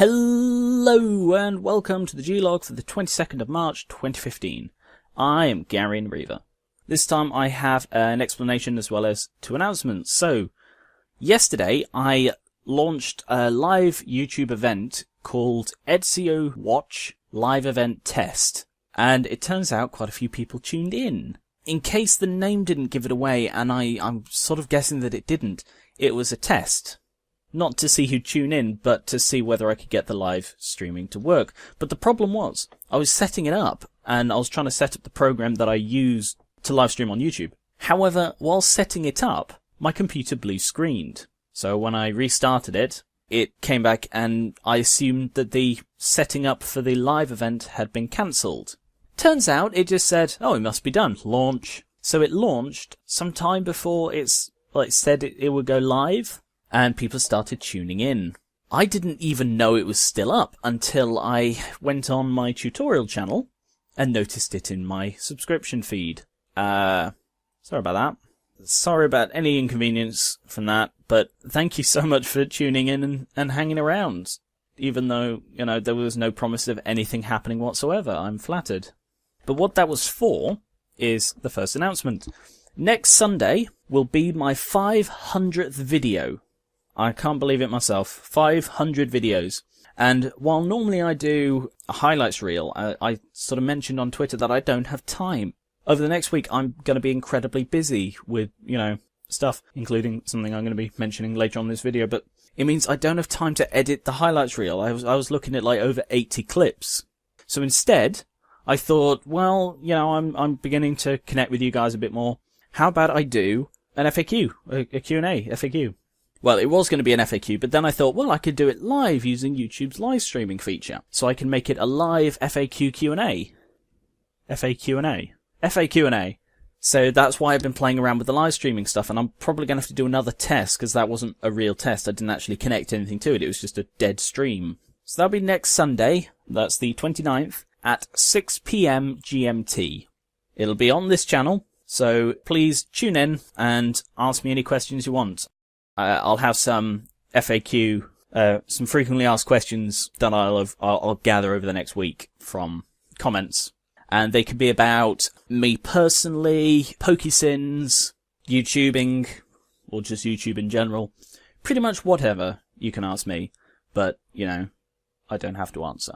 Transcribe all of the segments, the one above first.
Hello and welcome to the G-Log for the 22nd of March 2015. I am Gary and Reaver. This time I have an explanation as well as two announcements. So, yesterday I launched a live YouTube event called Ezio Watch Live Event Test, and it turns out quite a few people tuned in. In case the name didn't give it away, and I'm sort of guessing that it didn't, it was a test. Not to see who'd tune in, but to see whether I could get the live streaming to work. But the problem was, I was setting it up, and I was trying to set up the program that I use to live stream on YouTube. However, while setting it up, my computer blue screened. So when I restarted it, it came back and I assumed that the setting up for the live event had been cancelled. Turns out it just said, oh, it must be done. Launch. So it launched sometime before it said it would go live. And people started tuning in. I didn't even know it was still up until I went on my tutorial channel and noticed it in my subscription feed. Sorry about that. Sorry about any inconvenience from that, but thank you so much for tuning in and hanging around. Even though, there was no promise of anything happening whatsoever. I'm flattered. But what that was for is the first announcement. Next Sunday will be my 500th video. I can't believe it myself. 500 videos. And while normally I do a highlights reel, I sort of mentioned on Twitter that I don't have time. Over the next week, I'm going to be incredibly busy with, stuff, including something I'm going to be mentioning later on in this video. But it means I don't have time to edit the highlights reel. I was looking at over 80 clips. So instead, I thought, well, I'm beginning to connect with you guys a bit more. How about I do an FAQ, a Q&A FAQ? Well, it was going to be an FAQ, but then I thought, well, I could do it live using YouTube's live streaming feature. So I can make it a live FAQ Q&A. FAQ&A. So that's why I've been playing around with the live streaming stuff, and I'm probably going to have to do another test, because that wasn't a real test. I didn't actually connect anything to it. It was just a dead stream. So that'll be next Sunday. That's the 29th at 6 PM GMT. It'll be on this channel, so please tune in and ask me any questions you want. I'll have some FAQ, some frequently asked questions that I'll gather over the next week from comments. And they could be about me personally, PokéSins, YouTubing, or just YouTube in general. Pretty much whatever you can ask me, but, I don't have to answer.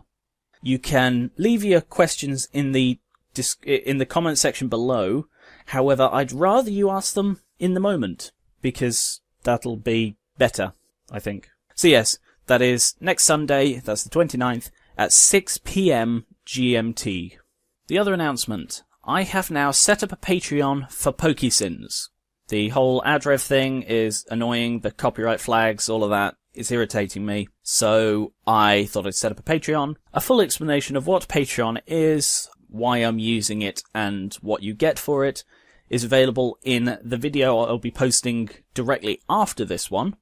You can leave your questions in the comment section below. However, I'd rather you ask them in the moment, because that'll be better, I think. So yes, that is next Sunday, that's the 29th, at 6 PM GMT. The other announcement, I have now set up a Patreon for PokéSins. The whole adrev thing is annoying, the copyright flags, all of that is irritating me. So I thought I'd set up a Patreon. A full explanation of what Patreon is, why I'm using it, and what you get for it is available in the video I'll be posting directly after this one,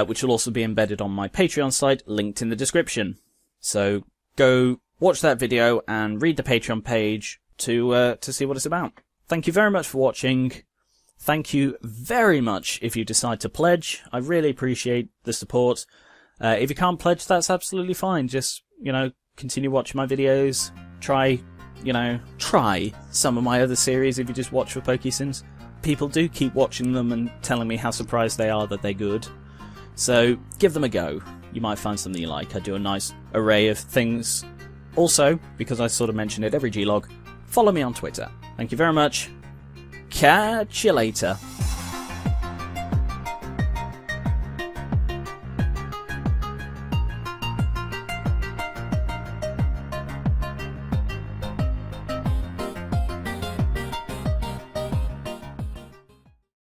which will also be embedded on my Patreon site, linked in the description. So go watch that video and read the Patreon page to see what it's about. Thank you very much for watching. Thank you very much if you decide to pledge. I really appreciate the support. If you can't pledge, that's absolutely fine. Just, continue watching my videos. Try some of my other series if you just watch for PokéSins. People do keep watching them and telling me how surprised they are that they're good. So give them a go. You might find something you like. I do a nice array of things. Also, because I sort of mention it every G-Log, follow me on Twitter. Thank you very much. Catch you later.